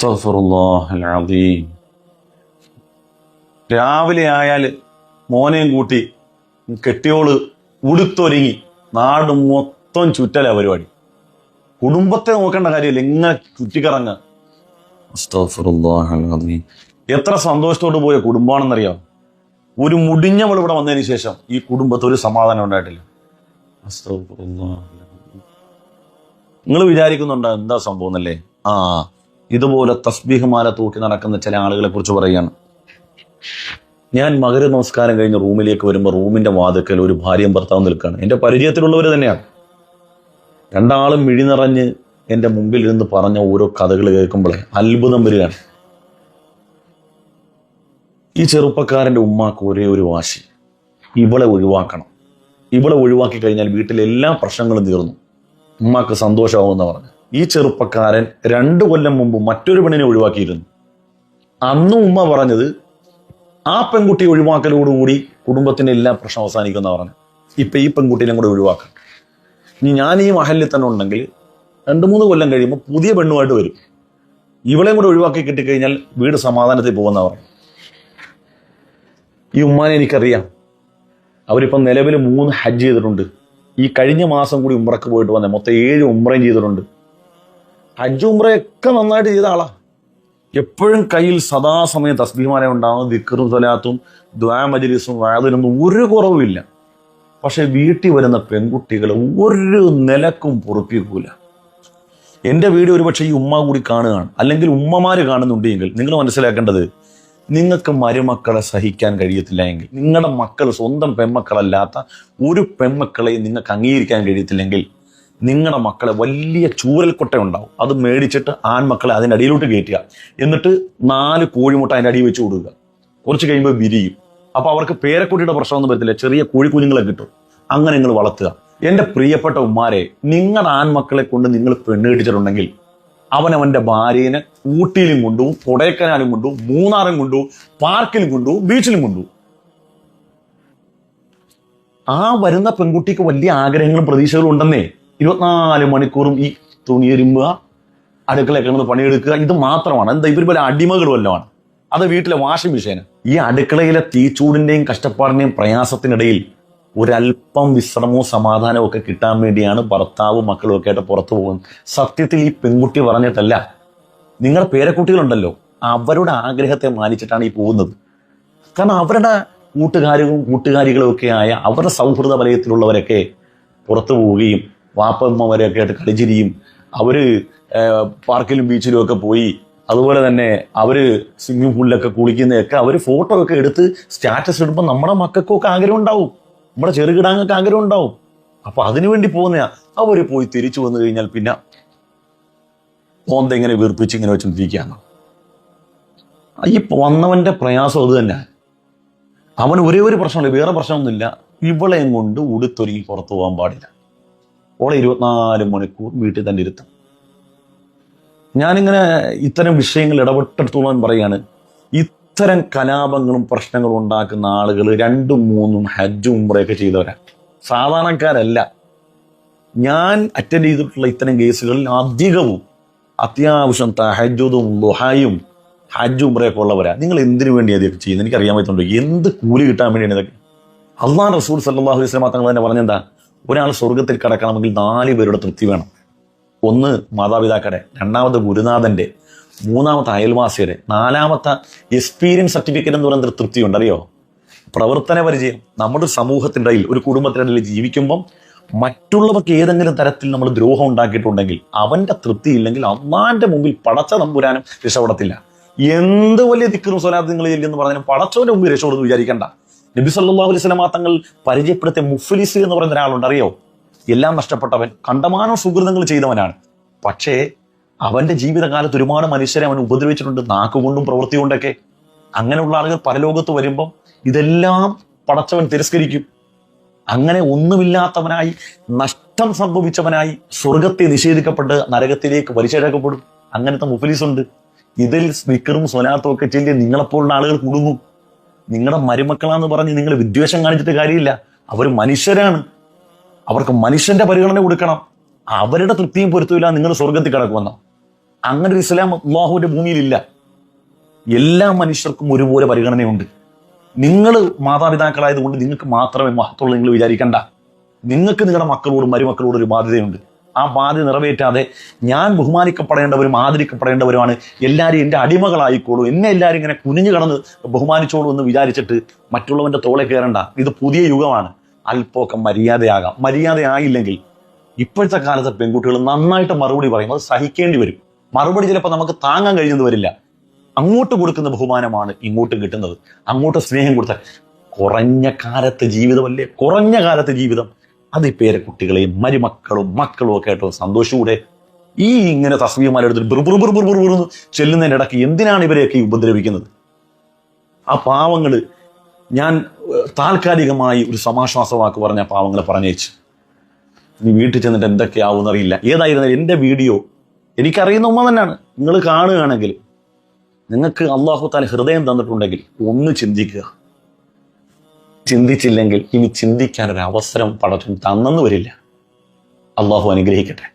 അസ്തഗ്ഫിറുല്ലാഹൽ അദീം. രാവിലെ ആയാൽ മോനെയും കൂട്ടി കെട്ടിയോള് ഉടുത്തൊരുങ്ങി നാട് മൊത്തം ചുറ്റല പരിപാടി. കുടുംബത്തെ നോക്കേണ്ട കാര്യമില്ല, ഇങ്ങനെ ചുറ്റിക്കറങ്ങുക. അസ്തഗ്ഫിറുല്ലാഹൽ അദീം. എത്ര സന്തോഷത്തോട് പോയ കുടുംബമാണെന്നറിയാം. ഒരു മുടിഞ്ഞവൾ ഇവിടെ വന്നതിന് ശേഷം ഈ കുടുംബത്തിൽ ഒരു സമാധാനം ഉണ്ടായിട്ടില്ല. നിങ്ങൾ വിചാരിക്കുന്നുണ്ടോ എന്താ സംഭവം എന്നല്ലേ? ഇതുപോലെ തസ്ബീഹ് മാല തൂക്കി നടക്കുന്ന ചില ആളുകളെ കുറിച്ച് പറയുകയാണ്. ഞാൻ മഗ്‌രിബ് നമസ്കാരം കഴിഞ്ഞ് റൂമിലേക്ക് വരുമ്പോൾ റൂമിന്റെ വാതിക്കൽ ഒരു ഭാര്യയും ഭർത്താവും നിൽക്കുകയാണ്. എൻ്റെ പരിചയത്തിലുള്ളവർ തന്നെയാണ്. രണ്ടാളും മിഴി നിറഞ്ഞ് എൻ്റെ മുമ്പിൽ ഇരുന്ന് പറഞ്ഞ ഓരോ കഥകൾ കേൾക്കുമ്പോഴേ അത്ഭുതം വരികയാണ്. ഈ ചെറുപ്പക്കാരൻ്റെ ഉമ്മാക്ക് ഒരേ ഒരു വാശി, ഇവളെ ഒഴിവാക്കണം. ഇവളെ ഒഴിവാക്കി കഴിഞ്ഞാൽ വീട്ടിലെ എല്ലാ പ്രശ്നങ്ങളും തീർന്നു, ഉമ്മാക്ക് സന്തോഷമാവുമെന്ന് പറഞ്ഞു. ഈ ചെറുപ്പക്കാരൻ 2 കൊല്ലം മുമ്പ് മറ്റൊരു പെണ്ണിനെ ഒഴിവാക്കിയിരുന്നു. അന്നും ഉമ്മ പറഞ്ഞത് ആ പെൺകുട്ടി ഒഴിവാക്കലോടുകൂടി കുടുംബത്തിന്റെ എല്ലാ പ്രശ്നം അവസാനിക്കുമെന്ന് പറഞ്ഞു. ഇപ്പൊ ഈ പെൺകുട്ടീനെ കൂടെ ഒഴിവാക്കാം. ഇനി ഞാൻ ഈ മഹലിൽ തന്നെ ഉണ്ടെങ്കിൽ 2-3 കൊല്ലം കഴിയുമ്പോൾ പുതിയ പെണ്ണുമായിട്ട് വരും. ഇവളെയും കൂടെ ഒഴിവാക്കി കിട്ടിക്കഴിഞ്ഞാൽ വീട് സമാധാനത്തിൽ പോകുമെന്ന് പറഞ്ഞു. ഈ ഉമ്മാനെ എനിക്കറിയാം. അവരിപ്പം നിലവിൽ 3 ഹജ്ജ് ചെയ്തിട്ടുണ്ട്. ഈ കഴിഞ്ഞ മാസം കൂടി ഉംറക്ക് പോയിട്ട് വന്നേ, മൊത്തം 7 ഉംറയും ചെയ്തിട്ടുണ്ട്. ഹജ്ജ് ഉംറയൊക്കെ നന്നായിട്ട് ചെയ്ത ആളാ. എപ്പോഴും കയ്യിൽ സദാസമയം തസ്ബീഹ് ഉണ്ടാകും, ദിക്റും സ്വലാത്തും ദുആ മജ്‌ലിസും വഅദിനൊന്നും ഒരു കുറവുമില്ല. പക്ഷെ വീട്ടിൽ വരുന്ന പെൺകുട്ടികൾ ഒരു നിലക്കും പൊറുപ്പിക്കൂല. എൻ്റെ വീഡിയോ ഒരുപക്ഷെ ഈ ഉമ്മ കൂടി കാണുകയാണ്, അല്ലെങ്കിൽ ഉമ്മമാര് കാണുന്നുണ്ടെങ്കിൽ നിങ്ങൾ മനസ്സിലാക്കേണ്ടത്, നിങ്ങൾക്ക് മരുമക്കളെ സഹിക്കാൻ കഴിയത്തില്ല എങ്കിൽ, നിങ്ങളുടെ മക്കൾ സ്വന്തം പെൺമക്കളല്ലാത്ത ഒരു പെൺമക്കളെയും നിങ്ങൾക്ക് അംഗീകരിക്കാൻ കഴിയത്തില്ലെങ്കിൽ, നിങ്ങളുടെ മക്കളെ വലിയ ചൂരൽക്കൊട്ട ഉണ്ടാവും. അത് മേടിച്ചിട്ട് ആൺമക്കളെ അതിൻ്റെ അടിയിലോട്ട് കയറ്റുക. എന്നിട്ട് 4 കോഴിമുട്ട അതിൻ്റെ അടിയിൽ വെച്ച് കൊടുക്കുക. കുറച്ച് കഴിയുമ്പോൾ വിരിയും. അപ്പോൾ അവർക്ക് പേരക്കുട്ടിയുടെ പ്രശ്നമൊന്നും വരത്തില്ല, ചെറിയ കോഴിക്കുഞ്ഞുങ്ങളെ കിട്ടും. അങ്ങനെ നിങ്ങൾ വളർത്തുക. എൻ്റെ പ്രിയപ്പെട്ട ഉമ്മാരെ, നിങ്ങളുടെ ആൺമക്കളെ കൊണ്ട് നിങ്ങൾ പെണ്ണ് കെട്ടിച്ചിട്ടുണ്ടെങ്കിൽ അവനവൻ്റെ ഭാര്യനെ ഊട്ടിയിലും കൊണ്ടുപോകും, കൊടൈക്കനാലും കൊണ്ടുപോകും, മൂന്നാറും കൊണ്ടുപോകും, പാർക്കിലും കൊണ്ടുപോകും, ബീച്ചിലും കൊണ്ടുപോകും. ആ വരുന്ന പെൺകുട്ടിക്ക് വലിയ ആഗ്രഹങ്ങളും പ്രതീക്ഷകളും ഉണ്ടെന്നേ. 24 മണിക്കൂറും ഈ തുണിയെരുമ്പുക, അടുക്കളയൊക്കെ നിന്ന് പണിയെടുക്കുക, ഇത് മാത്രമാണ്. എന്താ ഇവർ പോലെ അടിമകൾ വല്ലതാണ്? അത് വീട്ടിലെ വാഷിംഗ് മെഷീന്. ഈ അടുക്കളയിലെ തീച്ചൂടിന്റെയും കഷ്ടപ്പാടിന്റെയും പ്രയാസത്തിനിടയിൽ ഒരല്പം വിശ്രമവും സമാധാനവും ഒക്കെ കിട്ടാൻ വേണ്ടിയാണ് ഭർത്താവും മക്കളും ഒക്കെ ആയിട്ട് പുറത്തു പോകുന്നത്. സത്യത്തിൽ ഈ പെൺകുട്ടി പറഞ്ഞിട്ടല്ല, നിങ്ങളുടെ പേരക്കുട്ടികളുണ്ടല്ലോ, അവരുടെ ആഗ്രഹത്തെ മാനിച്ചിട്ടാണ് ഈ പോകുന്നത്. കാരണം അവരുടെ കൂട്ടുകാരികളും ഒക്കെ ആയ അവരുടെ സൗഹൃദ വലയത്തിലുള്ളവരൊക്കെ പുറത്തു പോവുകയും വാപ്പമ്മവരെയൊക്കെ ആയിട്ട് കളിച്ചിരിയും, അവര് പാർക്കിലും ബീച്ചിലും ഒക്കെ പോയി, അതുപോലെ തന്നെ അവര് സ്വിമ്മിംഗ് പൂളിലൊക്കെ കുളിക്കുന്നതൊക്കെ അവർ ഫോട്ടോ ഒക്കെ എടുത്ത് സ്റ്റാറ്റസ് ഇടുമ്പോൾ നമ്മുടെ മക്കൾക്കൊക്കെ ആഗ്രഹം ഉണ്ടാവും, നമ്മുടെ ചെറുകിടാങ്ങൾക്ക് ആഗ്രഹം ഉണ്ടാവും. അപ്പൊ അതിനുവേണ്ടി പോകുന്നയാ. അവര് പോയി തിരിച്ചു വന്നു കഴിഞ്ഞാൽ പിന്നെ ഇങ്ങനെ വീർപ്പിച്ച് ഇങ്ങനെ വെച്ചോണ്ടിരിക്കുകയാണ്. ഈ വന്നവന്റെ പ്രയാസം അത് തന്നെ. അവന് ഒരേ ഒരു പ്രശ്നമില്ല, വേറെ പ്രശ്നമൊന്നുമില്ല. ഇവളെയും കൊണ്ട് ഉടുത്തൊരുങ്ങി പുറത്തു പോകാൻ പാടില്ല. ഓളെ 24 മണിക്കൂർ വീട്ടിൽ തന്നെ ഇരുത്തും. ഞാനിങ്ങനെ ഇത്തരം വിഷയങ്ങൾ ഇടപെട്ടെടുത്തോളാൻ പറയാണ്. ഇത്തരം കലാപങ്ങളും പ്രശ്നങ്ങളും ഉണ്ടാക്കുന്ന ആളുകൾ 2-3 ഹജ്ജും ഉംറയൊക്കെ ചെയ്തവരാണ്, സാധാരണക്കാരല്ല. ഞാൻ അറ്റൻഡ് ചെയ്തിട്ടുള്ള ഇത്തരം കേസുകളിൽ അധികവും അത്യാവശ്യം തഹജ്ജുദും ദുഹായും ഹജ്ജും ഉംറയൊക്കെ ഉള്ളവരാ. നിങ്ങൾ എന്തിനു വേണ്ടി അതൊക്കെ ചെയ്യുന്നത്? എനിക്ക് അറിയാൻ പറ്റുന്നുണ്ട്. എന്ത് കൂലി കിട്ടാൻ വേണ്ടിയാണ് ഇതൊക്കെ? അല്ലാഹു റസൂൽ സല്ലല്ലാഹു അലൈഹി വസല്ലം തങ്ങൾ തന്നെ പറഞ്ഞെന്താ, ഒരാൾ സ്വർഗത്തിൽ കടക്കണമെങ്കിൽ 4 പേരുടെ തൃപ്തി വേണം. 1 മാതാപിതാക്കളുടെ, 2ാമത്തെ ഗുരുനാഥന്റെ, 3ാമത്തെ അയൽവാസിയുടെ, 4ാമത്തെ എക്സ്പീരിയൻസ് സർട്ടിഫിക്കറ്റ് എന്ന് പറയുന്ന തൃപ്തിയുണ്ട്. അറിയോ? പ്രവർത്തന പരിചയം. നമ്മുടെ സമൂഹത്തിൻ്റെ ഇടയിൽ, ഒരു കുടുംബത്തിൻ്റെ ഇടയിൽ ജീവിക്കുമ്പം മറ്റുള്ളവർക്ക് ഏതെങ്കിലും തരത്തിൽ നമ്മൾ ദ്രോഹം ഉണ്ടാക്കിയിട്ടുണ്ടെങ്കിൽ അവന്റെ തൃപ്തി ഇല്ലെങ്കിൽ അള്ളാന്റെ മുമ്പിൽ പടച്ച തമ്പുരാനും രക്ഷപ്പെടത്തില്ല. എന്ത് വലിയ ദിക്റും സ്വലാത്തും നിങ്ങൾ ചെല്ലുമെന്ന് പറഞ്ഞാലും പടച്ചവന്റെ മുമ്പിൽ രക്ഷപ്പെടുന്നു വിചാരിക്കണ്ട. നബി സല്ലല്ലാഹു അലൈഹി വസല്ലം തങ്ങൾ പരിചയപ്പെടുത്തിയ മുഫ്ലിസ് എന്ന് പറയുന്ന ഒരാളുണ്ട്. അറിയോ? എല്ലാം നഷ്ടപ്പെട്ടവൻ, കണ്ടമാനം സുഹൃതങ്ങൾ ചെയ്തവനാണ്. പക്ഷേ അവന്റെ ജീവിതകാലത്ത് ഒരുപാട് മനുഷ്യരെ അവൻ ഉപദ്രവിച്ചിട്ടുണ്ട്, നാക്കുകൊണ്ടും പ്രവൃത്തി കൊണ്ടൊക്കെ. അങ്ങനെയുള്ള ആളുകൾ പരലോകത്ത് വരുമ്പം ഇതെല്ലാം പടച്ചവൻ തിരസ്കരിക്കും. അങ്ങനെ ഒന്നുമില്ലാത്തവനായി, നഷ്ടം സംഭവിച്ചവനായി സ്വർഗത്തെ നിഷേധിക്കപ്പെട്ട് നരകത്തിലേക്ക് വലിച്ചഴക്കപ്പെടും. അങ്ങനത്തെ മുഫ്ലിസ് ഉണ്ട്. ഇതിൽ സ്പീക്കറും സ്വലാത്തും ഒക്കെ ചെല്ലി നിങ്ങളെപ്പോലുള്ള ആളുകൾ കുടുങ്ങും. നിങ്ങളുടെ മരുമക്കളാന്ന് പറഞ്ഞ് നിങ്ങൾ വിദ്വേഷം കാണിച്ചിട്ട് കാര്യമില്ല. അവർ മനുഷ്യരാണ്, അവർക്ക് മനുഷ്യന്റെ പരിഗണന കൊടുക്കണം. അവരുടെ തൃപ്തിയും പൊരുത്തമില്ല നിങ്ങൾ സ്വർഗത്തിൽ കിടക്കുമെന്നോ? അങ്ങനെ ഒരു ഇസ്ലാം അള്ളാഹുവിന്റെ ഭൂമിയിലില്ല. എല്ലാ മനുഷ്യർക്കും ഒരുപോലെ പരിഗണനയുണ്ട്. നിങ്ങൾ മാതാപിതാക്കളായതുകൊണ്ട് നിങ്ങൾക്ക് മാത്രമേ മഹത്വമുള്ളൂ നിങ്ങൾ വിചാരിക്കണ്ട. നിങ്ങൾക്ക് നിങ്ങളുടെ മക്കളോടും മരുമക്കളോടും ഒരു ബാധ്യതയുണ്ട്. ആ ബാധ്യത നിറവേറ്റാതെ ഞാൻ ബഹുമാനിക്കപ്പെടേണ്ടവരും ആദരിക്കപ്പെടേണ്ടവരുമാണ്, എല്ലാവരും എൻ്റെ അടിമകളായിക്കോളൂ, എന്നെ എല്ലാവരും ഇങ്ങനെ കുനിഞ്ഞു കടന്ന് ബഹുമാനിച്ചോളൂ എന്ന് വിചാരിച്ചിട്ട് മറ്റുള്ളവൻ്റെ തോളെ കയറണ്ട. ഇത് പുതിയ യുഗമാണ്. അല്പമൊക്കെ മര്യാദയാകാം. മര്യാദയായില്ലെങ്കിൽ ഇപ്പോഴത്തെ കാലത്തെ പെൺകുട്ടികൾ നന്നായിട്ട് മറുപടി പറയും. അത് സഹിക്കേണ്ടി വരും. മറുപടി ചിലപ്പോൾ നമുക്ക് താങ്ങാൻ കഴിയുന്നത് വരില്ല. അങ്ങോട്ട് കൊടുക്കുന്ന ബഹുമാനമാണ് ഇങ്ങോട്ടും കിട്ടുന്നത്. അങ്ങോട്ട് സ്നേഹം കൊടുത്താൽ കുറഞ്ഞ കാലത്തെ ജീവിതമല്ലേ, കുറഞ്ഞ കാലത്തെ ജീവിതം. അത് ഈ പേരക്കുട്ടികളെയും മരുമക്കളും മക്കളും ഒക്കെ ആയിട്ട് സന്തോഷൂടെ. ഈ ഇങ്ങനെ തസ്ബീഹ്മാലെടുത്തിട്ട് ബുറുബുറുബുറുബുറുന്ന് ചെല്ലുന്നതിൻ്റെ ഇടയ്ക്ക് എന്തിനാണ് ഇവരെയൊക്കെ ഉപദ്രവിക്കുന്നത്? ആ പാവങ്ങൾ ഞാൻ താൽക്കാലികമായി ഒരു സമാശ്വാസ വാക്ക് പറഞ്ഞ പാവങ്ങളെ പറഞ്ഞയച്ചു. ഇനി വീട്ടിൽ ചെന്നിട്ട് എന്തൊക്കെയാവും അറിയില്ല. ഏതായിരുന്നാലും എൻ്റെ വീഡിയോ എനിക്കറിയുന്ന ഉമ്മ തന്നെയാണ്. നിങ്ങൾ കാണുകയാണെങ്കിൽ, നിങ്ങൾക്ക് അള്ളാഹു താല ഹൃദയം തന്നിട്ടുണ്ടെങ്കിൽ ഒന്ന് ചിന്തിക്കുക. ചിന്തിച്ചില്ലെങ്കിൽ ഇനി ചിന്തിക്കാനൊരു അവസരം പടച്ചും തന്നെന്ന് വരില്ല. അള്ളാഹു അനുഗ്രഹിക്കട്ടെ.